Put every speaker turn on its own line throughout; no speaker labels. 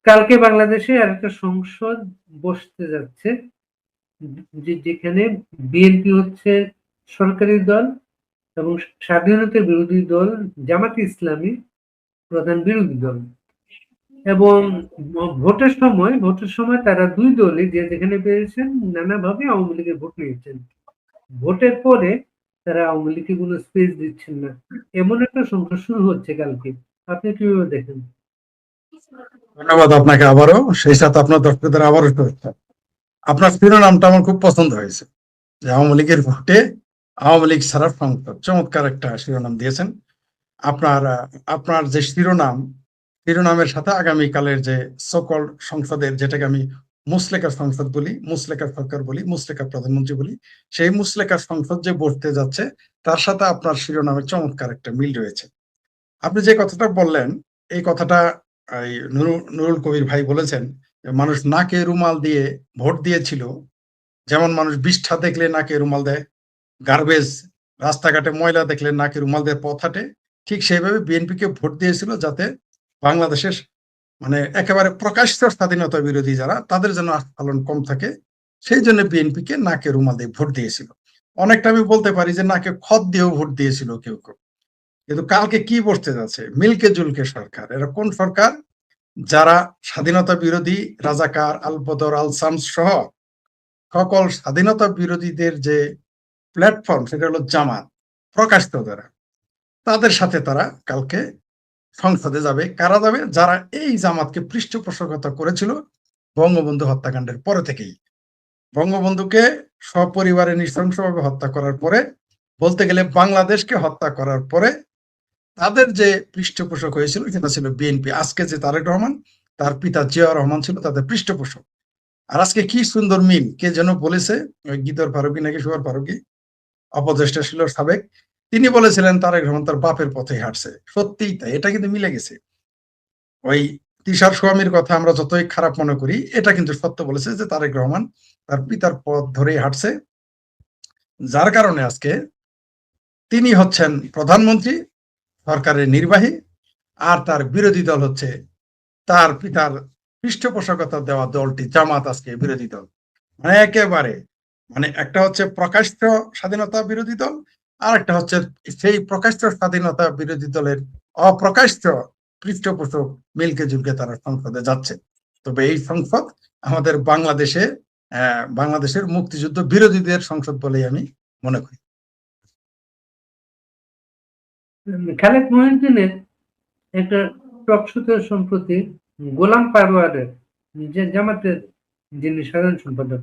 কালকে বাংলাদেশে আরেকটা সংসদ বসতে যাচ্ছে, যেখানে বিএনপি হচ্ছে সরকারি দল এবং স্বাধীনতা বিরোধী দল জামাতে ইসলামী প্রধান বিরোধী দল। এবং ভোটের সময় তারা দুই দলই যে যেখানে পেরেছেন নানাভাবে আওয়ামী লীগের ভোট নিয়েছেন। ভোটের পরে তারা আওয়ামী লীগকে কোনো স্পেস দিচ্ছেন না। এমন একটা সংখ্যা শুরু হচ্ছে কালকে। আপনি কিভাবে দেখেন?
ধন্যবাদ আপনাকে আবারও, সেই সাথে আপনার দর্শকদের আবারও শুভেচ্ছা। আপনার শিরোনামটা আমার খুব পছন্দ হয়েছে, যে আওয়ামী লীগের ভোটে আওয়ামী লীগ ছাড়া সংসদ। চমৎকার একটা শিরোনাম দিয়েছেন। আপনার আপনার যে শিরোনামের সাথে আগামীকালের যে সকল সংসদের, যেটাকে আমি মুসলেকা সংসদ বলি, মুসলেকা সরকার বলি, মুসলেকা প্রধানমন্ত্রী বলি, সেই মুসলেকা সংসদ যে বসতে যাচ্ছে তার সাথে আপনার শিরোনামের চমৎকার একটা মিল রয়েছে। আপনি যে কথাটা বললেন, এই কথাটা এই নুরুল কবির ভাই বলেছেন যে মানুষ নাকে রুমাল দিয়ে ভোট দিয়েছিল। যেমন মানুষ বিষ্ঠা দেখলে নাকে রুমাল দেয়, গার্বেজ রাস্তাঘাটে ময়লা দেখলে নাকে রুমাল দিয়ে পথ হাঁটে, ঠিক সেইভাবে বিএনপিকে ভোট দিয়েছিল যাতে বাংলাদেশের মানে একেবারে প্রকাশ্য স্বাধীনতা বিরোধী যারা, তাদের যেন আস্ফালন কম থাকে, সেই জন্য বিএনপিকে নাকে রুমাল দিয়ে ভোট দিয়েছিল। অনেকটা আমি বলতে পারি যে নাকে খত দিয়েও ভোট দিয়েছিল কেউ কেউ। কিন্তু কালকে কি বসতে যাচ্ছে? মিলকে জুলকে সরকার। এরা কোন সরকার? যারা স্বাধীনতা বিরোধী, রাজাকার, আলবদর, আলসামস সহ সকল স্বাধীনতা বিরোধীদের যে প্ল্যাটফর্ম, সেটা হলো জামাত, প্রকাশিত যারা, তাদের সাথে তারা কালকে সংসদে যাবে। কারা যাবে? যারা এই জামাতকে পৃষ্ঠপোষকতা করেছিল বঙ্গবন্ধু হত্যাকাণ্ডের পরে থেকেই। বঙ্গবন্ধুকে সপরিবারে নৃশংসভাবে হত্যা করার পরে, বলতে গেলে বাংলাদেশকে হত্যা করার পরে তাদের যে পৃষ্ঠপোষক হয়েছিল সেটা ছিল বিএনপি। আজকে যে তারেক রহমান, তার পিতা জিয়াউর রহমান ছিল তাদের পৃষ্ঠপোষক। আর আজকে কি সুন্দর মিল! কে যেন বলেছে, ওই গীতর ফারুকি নাকি সুয়ার ফারুকি, অপদেষ্টা ছিল সাবেক, তিনি বলেছিলেন তারেক রহমান তার বাপের পথে হাঁটছে। সত্যিই তাই, এটা কিন্তু মিলে গেছে। ওই তিশার স্বামীর কথা আমরা যতই খারাপ মনে করি, এটা কিন্তু সত্য বলেছে যে তারেক রহমান তার পিতার পথ ধরেই হাঁটছে, যার কারণে আজকে তিনি হচ্ছেন প্রধানমন্ত্রী, সরকারের নির্বাহী, আর তার বিরোধী দল হচ্ছে তার পিতার পৃষ্ঠপোষকতা দেওয়া দলটি জামাত, আজকে বিরোধী দল। মানে একেবারে মানে একটা হচ্ছে প্রকাশ্য স্বাধীনতা বিরোধী দল, আর একটা হচ্ছে সেই প্রকাশ্য স্বাধীনতা বিরোধী দলের অপ্রকাশ্য পৃষ্ঠপোষক। মিলকে জুলকে তারা সংসদে যাচ্ছে। তবে এই সংসদ আমাদের বাংলাদেশের মুক্তিযুদ্ধ বিরোধীদের সংসদ বলেই আমি মনে করি।
খালেদ মহিউদ্দিনের একটা টকশোতে সম্প্রতি গোলাম পারওয়ারের, যে জামাতের যিনি সাধারণ সম্পাদক,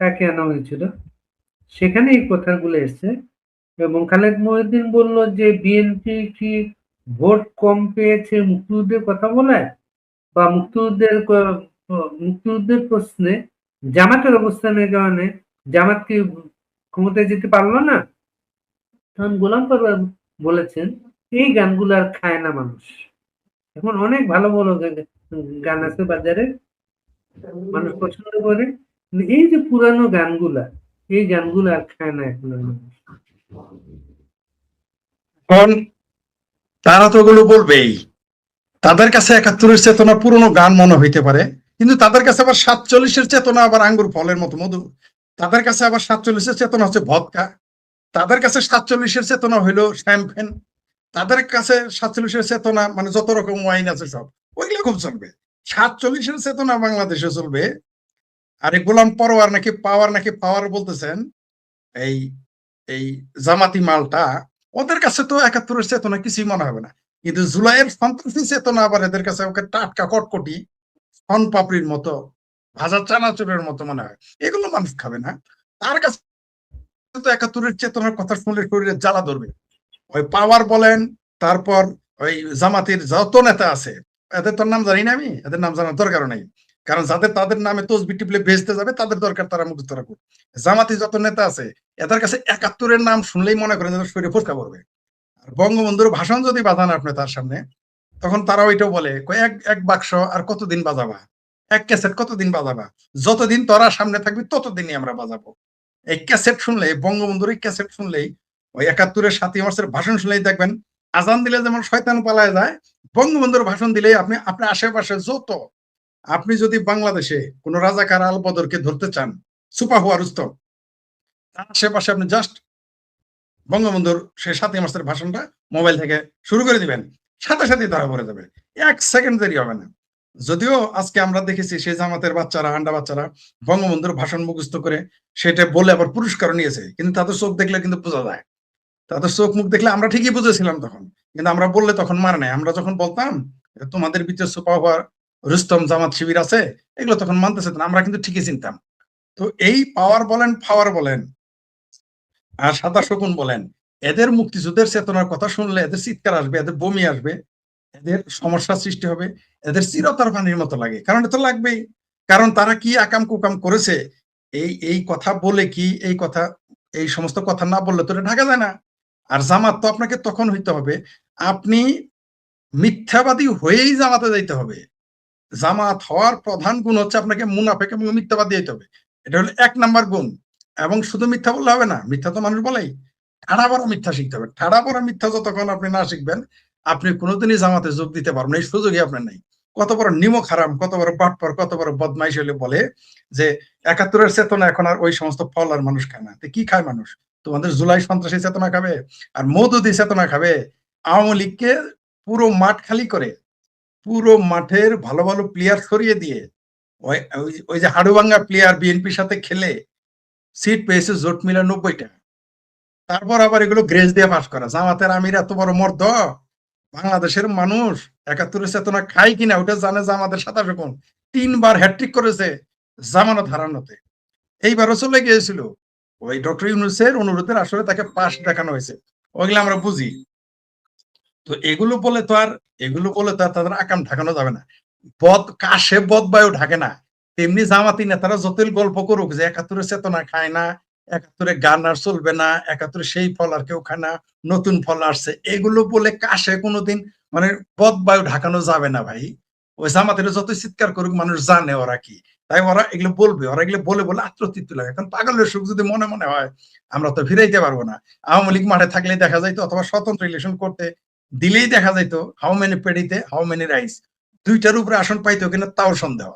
তাকে আনা হয়েছিল। সেখানে এই কথাগুলো এসছে এবং খালেদ মহিউদ্দিন বলল যে বিএনপি কি ভোট কম পেয়েছে মুক্তিযুদ্ধের কথা বলে, বা মুক্তিযুদ্ধের প্রশ্নে জামাতের অবস্থানের কারণে জামাত কি ক্ষমতায় যেতে পারলো না? তখন গোলাম পরোয়ার বলেছেন, এই গানগুলো আর খায় না মানুষ। এখন অনেক ভালো ভালো গান আছে বাজারে, মানুষ পছন্দ করে, কিন্তু এই যে পুরানো গানগুলা, এই গানগুলো আর খায় না এখন আর মানুষ।
কারণ তারা তো ওগুলো বলবেই, তাদের কাছে ৭১-এর চেতনা পুরনো গান মনে হইতে পারে, কিন্তু তাদের কাছে আবার ৪৭-এর চেতনা আবার আঙ্গুর ফলের মতো মধু। তাদের কাছে আবার ৪৭-এর চেতনা হচ্ছে ভদকা, তাদের কাছে ৪৭-এর চেতনা হইলো শ্যাম্পেন, তাদের কাছে ৪৭-এর চেতনা মানে যত রকম ওয়াইন আছে সব, ওইগুলো খুব চলবে। ৪৭-এর চেতনা বাংলাদেশে চলবে। আর এই গোলাম পরোয়ার নাকি পাওয়ার বলতেছেন, এই এই জামাতি মালটা, ওদের কাছে তো ৭১-এর চেতনা কিছুই মনে হবে না, কিন্তু জুলাইয়ের সন্ত্রাসী চেতনা আবার এদের কাছে ওকে টাটকা কটকটি শন পাপড়ির মতো, ভাজা চানাচুরের মতো মনে হয়। এগুলো মানুষ খাবে না। তার কাছে তো ৭১-এর চেতনার কথা শুনলে শরীরে জ্বালা ধরবে। ওই পাওয়ার বলেন, তারপর ওই জামাতের যত নেতা আছে, এদের তোর নাম জানি না আমি, এদের নাম জানার দরকার নেই, কারণ যাদের তাদের নামে তসবি টিপলে ভেস্তে যাবে তাদের দরকার, তারা মুখস্থ রাখুক। জামাতি যত নেতা আছে, এদের কাছে ৭১-এর নাম শুনলেই মনে করেন এদের শরীরে ফুসকা পড়বে। আর বঙ্গবন্ধুর ভাষণ যদি বাজান আপনি তার সামনে, তখন তারা ওইটাও বলে, এক এক বাক্স আর কতদিন বাজাবা, এক ক্যাসেট কতদিন বাজাবা, যতদিন তোরা সামনে থাকবি ততদিনই আমরা বাজাবো। এই ক্যাসেট শুনলে, বঙ্গবন্ধুর এই ক্যাসেট শুনলেই, ওই ৭১-এর ৭ই মার্চের ভাষণ শুনলেই দেখবেন আজান দিলে যেমন শয়তান পালায় যায়, বঙ্গবন্ধুর ভাষণ দিলেই আপনি আপনার আশেপাশে যত আপনি যদি বাংলাদেশে কোন রাজাকার আল বদরকে ধরতে চান, সুপাহু আর রুস্তম, তার আশেপাশে আপনি জাস্ট বঙ্গবন্ধুর সেই ৭ই মার্চের ভাষণটা মোবাইল থেকে শুরু করে দিবেন, সাথে সাথেই ধরা পড়ে যাবে। ১ সেকেন্ড দেরি হবে না। যদিও আজকে আমরা দেখেছি সেই জামাতের বাচ্চারা, আন্ডা বাচ্চারা বঙ্গবন্ধুর ভাষণ মুখস্থ করে সেটা বলে আবার পুরস্কারও নিয়েছে। কিন্তু তাদের চোখ দেখলে কিন্তু বোঝা যায়। তাদের চোখ মুখ দেখলে আমরা ঠিকই বুঝেছিলাম তখন। কিন্তু আমরা বললে তখন মানে নাই। আমরা যখন বলতাম তোমাদের ভিতরে সুপার পাওয়ার রুস্তম জামাত শিবির আছে, এগুলো তখন মানতেছে না। আমরা কিন্তু ঠিকই চিনতাম। তো এই পাওয়ার বলেন, ফাওয়ার বলেন, আর সাদা শকুন বলেন, এদের মুক্তিযুদ্ধের চেতনার কথা শুনলে এদের চিৎকার আসবে, এদের বমি আসবে, এদের সমস্যার সৃষ্টি হবে, এদের চিরতর পানির মতো লাগে। কারণ এটা তো লাগবেই। কারণ তারা কি আকাম কুকাম করেছে, এই কথা বলে কি এই কথা, এই সমস্ত কথা না বললে তো এটা ঢাকা যায় না। আর জামাত তো আপনাকে তখন হইতে হবে, আপনি মিথ্যাবাদী হয়েই জামাতে যাইতে হবে। জামাত হওয়ার প্রধান গুণ হচ্ছে আপনাকে মুনাফেক এবং মিথ্যাবাদী হইতে হবে। এটা হলো ১ নাম্বার গুণ। এবং শুধু মিথ্যা বললে হবে না। মিথ্যা তো মানুষ বলেই। ঠাড়া পড়া মিথ্যা শিখতে হবে। ঠাড়া পড়া মিথ্যা যতক্ষণ আপনি না শিখবেন, আপনি কোনদিনই জামাতে যোগ দিতে পারবেন না। এই সুযোগই আপনার নাই। কত বড় নিমক হারাম, কত বড় বাটপার, কত বড় বদমাইশ হলে বলে যে ৭১ এর চেতনা এখন আর ওই সমস্ত ফল আর মানুষ খায় না। তো কি খায় মানুষ? তোমাদের জুলাই সন্ত্রাসী চেতনা খাবে? আর মওদুদি চেতনা খাবে? আওয়ামী লীগকে পুরো মাঠ খালি করে, পুরো মাঠের ভালো, ভালো প্লেয়ার সরিয়ে দিয়ে ওই যে হাড়ুভাঙ্গা প্লেয়ার বিএনপির সাথে খেলে সিট পেয়েছে জোট মিলা ৯০ টা। তারপর আবার এগুলো গ্রেজ দিয়ে পাস করা। জামাতের আমির এত বড় মর্দ, বাংলাদেশের মানুষ ৭১ এর চেতনা খায় কিনা ওটা জানে জামাতের ২৭ কোন। ৩ বার হ্যাট্রিক করেছে জামানত হারানোতে। এইবারও চলে গিয়েছিল। ওই ডক্টর ইউনূসের অনুরোধের আসলে তাকে পাশ দেখানো হয়েছে। ওগুলো আমরা বুঝি। তো এগুলো বলে তো আর তাদের আকাম ঢাকানো যাবে না। কাশে বদবায়ু ঢাকে না। তেমনি জামাতি নেতারা যতই গল্প করুক যে ৭১ এর চেতনা খায় না, ৭১ এ গান আর চলবে না, ৭১ এ সেই ফল আর কেউ খায় না, নতুন ফল আসছে। এগুলো বলে কাশে কোনোদিন মানে বদবায়ু ঢাকানো যাবে না ভাই। ওই জামাতিরা যতই চিৎকার করুক মানুষ জানে ওরা কি। তাই ওরা এগুলো বলবে। ওরা এগুলো বলে আত্মতৃপ্তি লাগে। এখন পাগলের সুখ যদি মনে, মনে হয় আমরা তো ফিরাইতে পারবো না। আওয়ামী লীগ মাঠে থাকলেই দেখা যাইতো, অথবা স্বতন্ত্র ইলেকশন করতে দিলেই দেখা যাইতো হাউ মেনি পেডিতে হাউ মেনি রাইস। ২ টার উপরে আসন পাইতো কিনা তাও সন্দেহ।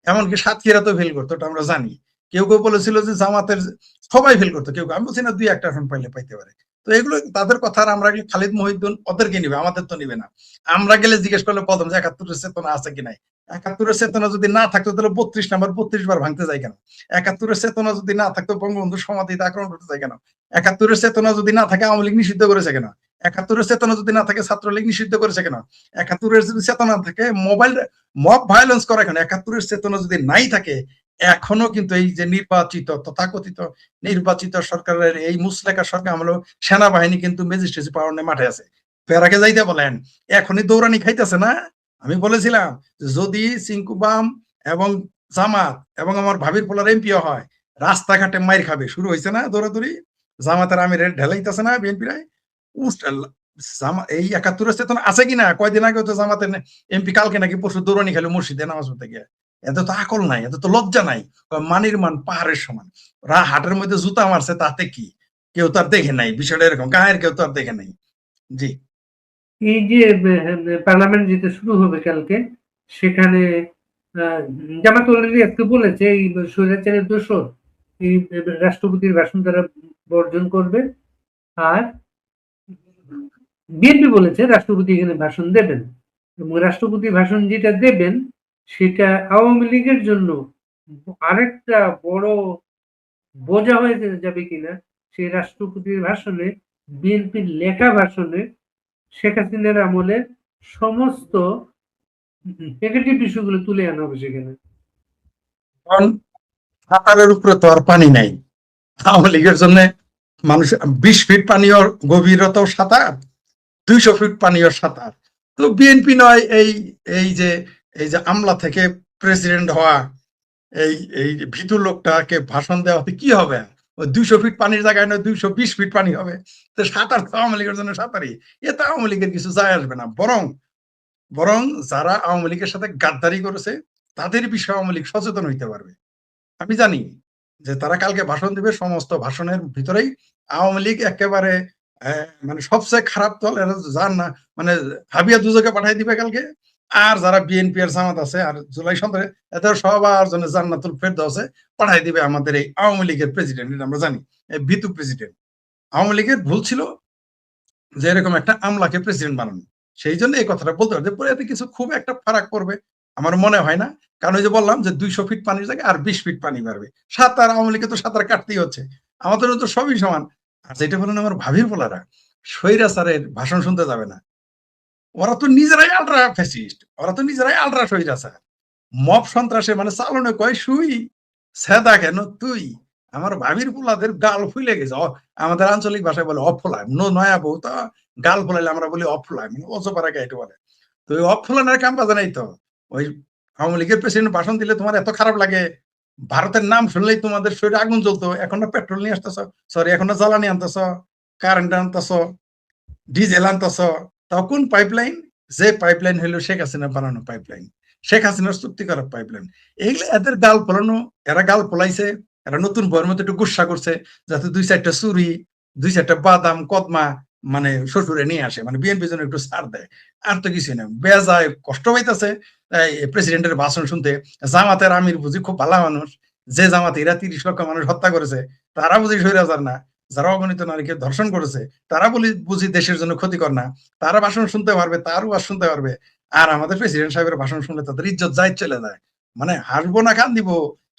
এমনকি সাতক্ষীরা তো ফেল করতো, ওটা আমরা জানি। কেউ বলেছিল যে জামাতের সবাই ফেল করতো। আমি বলছি না ২-১ টা আসন পাইলে পাইতে পারে। তো এগুলো তাদের কথা, আর আমরা গেলে খালিদ মহিউদ্দিন ওদেরকে নিবে, আমাদের তো নিবে না। আমরা গেলে জিজ্ঞেস করলে প্রথম যে ৭১ এর চেতনা আছে কি নাই। ৭১ এর চেতনা যদি না থাকতো তাহলে ৩২ নাম্বার ৩২ বার ভাঙতে যায় কেন? ৭১ এর চেতনা যদি না থাকতো বঙ্গবন্ধুর সমাধিতে আক্রমণ করতে যায় কেন? ৭১ এর চেতনা যদি না থাকে আওয়ামী লীগ নিষিদ্ধ করেছে কেন? ৭১ এর চেতনা যদি না থাকে ছাত্রলীগ নিষিদ্ধ করেছে কেন? ৭১ এর যদি চেতনা থাকে মব ভায়োলেন্স করা কেন? ৭১ এর চেতনা যদি নাই থাকে, এখনো কিন্তু এই যে তথাকথিত নির্বাচিত সরকারের এই মুসলেকা সরকার আমলেও সেনাবাহিনী কিন্তু ম্যাজিস্ট্রেসি পাওয়ার নিয়ে মাঠে আছে। প্যারাকে যাইতে বলেন, এখনই দৌড়ানি খাইতেছে না? আমি বলেছিলাম যদি চিঙ্কুবাম এবং জামাত এবং আমার ভাবির পোলার এমপিও হয়, রাস্তাঘাটে মাইর খাবে। শুরু হয়েছে না দৌড়াদৌড়ি? জামাতের আমির ঢেলাইতেছে না বিএনপিরা? এই ৭১ এর চেতনা আছে কিনা? কয়দিন আগে তো জামাতের এমপি কালকে নাকি পরশু দৌড়ানি খেলো মসজিদে নামাজ পড়তে গিয়ে। এদের তো আকল নাই, এদের তো লজ্জা নাই। মানির মান পাহাড়ের সমান। হাটের মধ্যে জুতা মারছে তাতে কি? কেউ তো আর দেখে নাই। বিষয়টা এরকম। গায়ের কেউ তো আর দেখে নাই। জি।
এই যে পার্লামেন্ট যেটা শুরু হবে কালকে, সেখানে জামাত অলরেডি আজকে বলেছে এই স্বৈরাচারের দোসর এই রাষ্ট্রপতির ভাষণ তারা বর্জন করবে। আর বিএনপি বলেছে রাষ্ট্রপতি এখানে ভাষণ দেবেন, এবং রাষ্ট্রপতি ভাষণ যেটা দেবেন সেটা আওয়ামী লীগের জন্য আরেকটা বড় বোঝা হয়ে যাবে কিনা সেই রাষ্ট্রপতির ভাষণে, বিএনপির লেখা ভাষণে শেখ হাসিনার আমলে সমস্ত নেগেটিভ বিষয়গুলো তুলে আনা হবে সেখানে।
কারণ সাঁতারের উপরে তো আর পানি নাই। আওয়ামী লীগের জন্য মানুষ ২০ ফিট পানীয় গভীরতাও সাঁতার, ২০০ ফিট পানীয় সাঁতার। তো বিএনপি নয় এই যে আমলা থেকে প্রেসিডেন্ট হওয়া এই এই ভীতু লোকটাকে ভাষণ দেওয়াতে কি হবে? ওই ২০০ ফিট পানির জায়গায় নয় ২২০ ফিট পানি হবে। তো সাঁতার তো আওয়ামী লীগের জন্য সাঁতারই। এতে আওয়ামী লীগের কিছু যায় আসবে না। বরং যারা আওয়ামী লীগের সাথে গাদ্দারি করেছে তাদের বিষয়ে আওয়ামী লীগ সচেতন হইতে পারবে। আমি জানি যে তারা কালকে ভাষণ দিবে, সমস্ত ভাষণের ভিতরেই আওয়ামী লীগ একেবারে মানে সবচেয়ে খারাপ দল, এরা যার না মানে হাবিয়া দুজকে পাঠাই দিবে কালকে। আর যারা বিএনপি আর জামাত আছে আর জুলাই সন্ত্রাসী এদের সবার জন্য জান্নাতুল ফেরদাউসে পাঠাই দিবে আমাদের এই আওয়ামী লীগের প্রেসিডেন্ট, আমরা জানি এই বিতু প্রেসিডেন্ট। আওয়ামী লীগের ভুল ছিল যে এরকম একটা আমলাকে প্রেসিডেন্ট বানানো, সেই জন্য এই কথাটা বলতে পারছে। পরে এতে কিছু খুব একটা ফারাক পড়বে আমার মনে হয় না, কারণ ওই যে বললাম যে 200 ফিট পানির জায়গায় আর 20 ফিট পানি বাড়বে। সাঁতার আওয়ামী লীগকে তো সাঁতার কাটতেই হচ্ছে, আমাদের তো সবই সমান। আর যেটা বলেন আমার ভাবির পোলারা স্বৈরাচারের ভাষণ শুনতে যাবে না, ওরা তো নিজেরাই আল্ট্রা ফ্যাসিস্ট, ওরা তো নিজেরাই আল্ট্রা স্বৈরাচার। মব সন্ত্রাসে মানে চালনে কয় সুই সেদা কেন তুই, আমার ভাবির পোলাদের গাল ফুলে গেছে। আমাদের আঞ্চলিক ভাষায় বলে অফলায়, নয়া বউ তো গাল ফোলাইলে আমরা বলি অফলায়, মানে অজপাড়া গাইতে বলে। তো ওই অফলানের কাম বাজে নাই তো। ওই আওয়ামী লীগের প্রেসিডেন্ট ভাষণ দিলে তোমার এত খারাপ লাগে, ভারতের নাম শুনলেই তোমাদের শরীরে আগুন জ্বলতো। এখন না পেট্রোল নিয়ে আসতেছ, সরি এখন না জ্বালানি আনতেছ, কারেন্ট আনতেছ, ডিজেল আনতেছ, তাও কোন পাইপলাইন? যে পাইপলাইন হইলো শেখ হাসিনা বানানো পাইপলাইন, শেখ হাসিনার চুক্তি করা পাইপলাইন। এগুলো এদের গাল ফলানো, এরা গাল ফলাইছে, এরা নতুন বইয়ের মতো একটু গুসা করছে যাতে 2-4টা চুরি, 2-4টা বাদাম কদমা মানে শ্বশুরে নিয়ে আসে, মানে বিএনপি জন্য একটু ছাড় দেয়। আর তো কিছু না, বেজায় কষ্ট পাইতেছে প্রেসিডেন্টের ভাষণ শুনতে। জামাতের আমির বুঝি খুব ভালো মানুষ, যে জামাতে এরা 30 লক্ষ মানুষ হত্যা করেছে তারা বুঝি স্বৈরাচার না, যারা অগণিত নারীকে ধর্ষণ করেছে তারা বুঝি দেশের জন্য ক্ষতিকর না, তারা ভাষণ শুনতে পারবে, তারও ওয়াজ শুনতে পারবে। আর আমাদের প্রেসিডেন্ট সাহেবের ভাষণ শুনলে তাদের ইজ্জত যাই চলে যায়, মানে হাসবো না কান দিব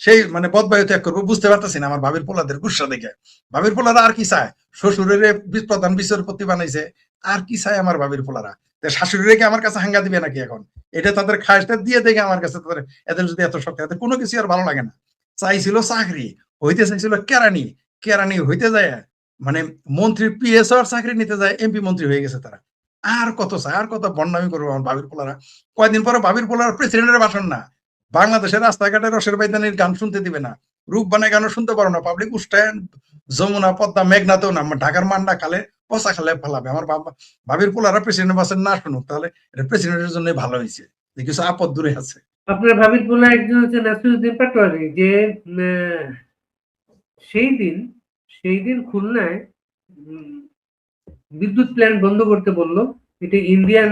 সেই মানে বদবায়ু ত্যাগ করবো। বুঝতে পারতেছি না আমার ভাবির পোলাদের গুসা দেখে। ভাবির পোলারা আর কি চায়? শ্বশুরের প্রধান বিচারপতি বানাইছে, আর কি চায় আমার ভাবির পোলারা? শাশুড়ি রেখে আমার কাছে হাঙ্গা দিবে নাকি এখন? এটা তাদের খাসটা দিয়ে দেখে আমার কাছে তাদের, এদের যদি এত শক্তি, এদের কোনো কিছু আর ভালো লাগে না। চাইছিল চাকরি, হইতে চাইছিল কেরানি, কেরানি হইতে যায় মানে মন্ত্রী পিএস আর চাকরি নিতে যায় এমপি মন্ত্রী হয়ে গেছে তারা। আর কত চায়, আর কত বন্যামি করবো আমার ভাবির পোলারা? কয়দিন পরে ভাবির পোলার প্রেসিডেন্টের ভাষণ না, বাংলাদেশের রাস্তাঘাটে রসের বাইদানির গান শুনতে দিবে না, রূপ বানায় গানও শুনতে পারো না, পাবলিক উষ্টায়ন যমুনা পদ্মা মেঘনাতেও না, ঢাকার মান্ডা খালে পচা খালে ফেলাবে। আমার ভাবির পোলারা প্রেসিডেন্ট ভাষণ না শুনুক, তাহলে এটা প্রেসিডেন্টের জন্য ভালো হয়েছে যে কিছু আপদ দূরে আছে।
আপনার ভাবির পোলা একজন হচ্ছে নাসিরুদ্দিন পাটোয়ারি, যে সেই দিন খুলনায় বিদ্যুৎ প্ল্যান্ট বন্ধ করতে বললো, এটা ইন্ডিয়ান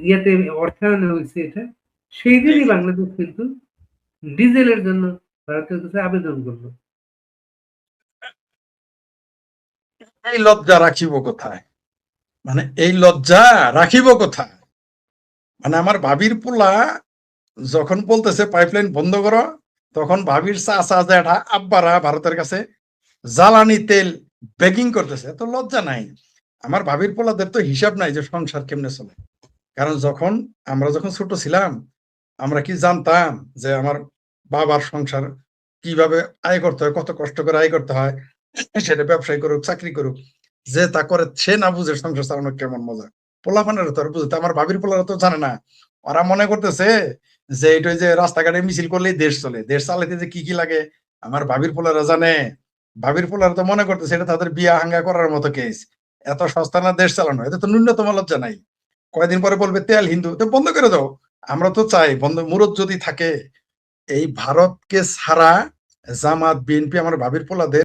ইয়েতে অর্থায়নে হয়েছে এটা। সেই দিনই বাংলাদেশ কিন্তু ডিজেলের জন্য ভারতের কাছে আবেদন করলো।
এই লজ্জা রাখিব কোথায়, মানে এই লজ্জা রাখিব কোথায়? মানে আমার ভাবির পোলা যখন বলতেছে পাইপলাইন বন্ধ করো, তখন ভাবির চাচা জ্যাঠা আব্বারা ভারতের কাছে জ্বালানি তেল বেকিং করতেছে। এত লজ্জা নাই আমার ভাবির পোলাদের? তো হিসাব নাই যে সংসার কেমনে চলে। কারণ আমরা যখন ছোট ছিলাম, আমরা কি জানতাম যে আমার বাবার সংসার কিভাবে আয় করতে হয়, কত কষ্ট করে আয় করতে হয়, সেটা ব্যবসায়ী করুক চাকরি করুক, যে তা করে সে না বুঝে সংসার চালানো কেমন মজা। পোলাপানের তো আর বুঝে, আমার ভাবির পোলারা তো জানে না। ওরা মনে করতেছে যে এটা যে রাস্তাঘাটে মিছিল করলেই দেশ চলে, দেশ চালাইতে যে কি কি লাগে আমার ভাবির পোলারা জানে। ভাবির পোলারা তো মনে করতেছে এটা তাদের বিয়া হাঙ্গা করার মতো কেস। এত সস্তা না দেশ চালানো, এতে তো ন্যূনতম লজ্জা নাই। কয়দিন পরে বলবে তেল হিন্দু, তো বন্ধ করে দাও। আমরা তো চাই বন্ধ, মুরত যদি থাকে এই ভারতকে ছাড়া জামাত বিএনপি আমার ভাবির পোলাদের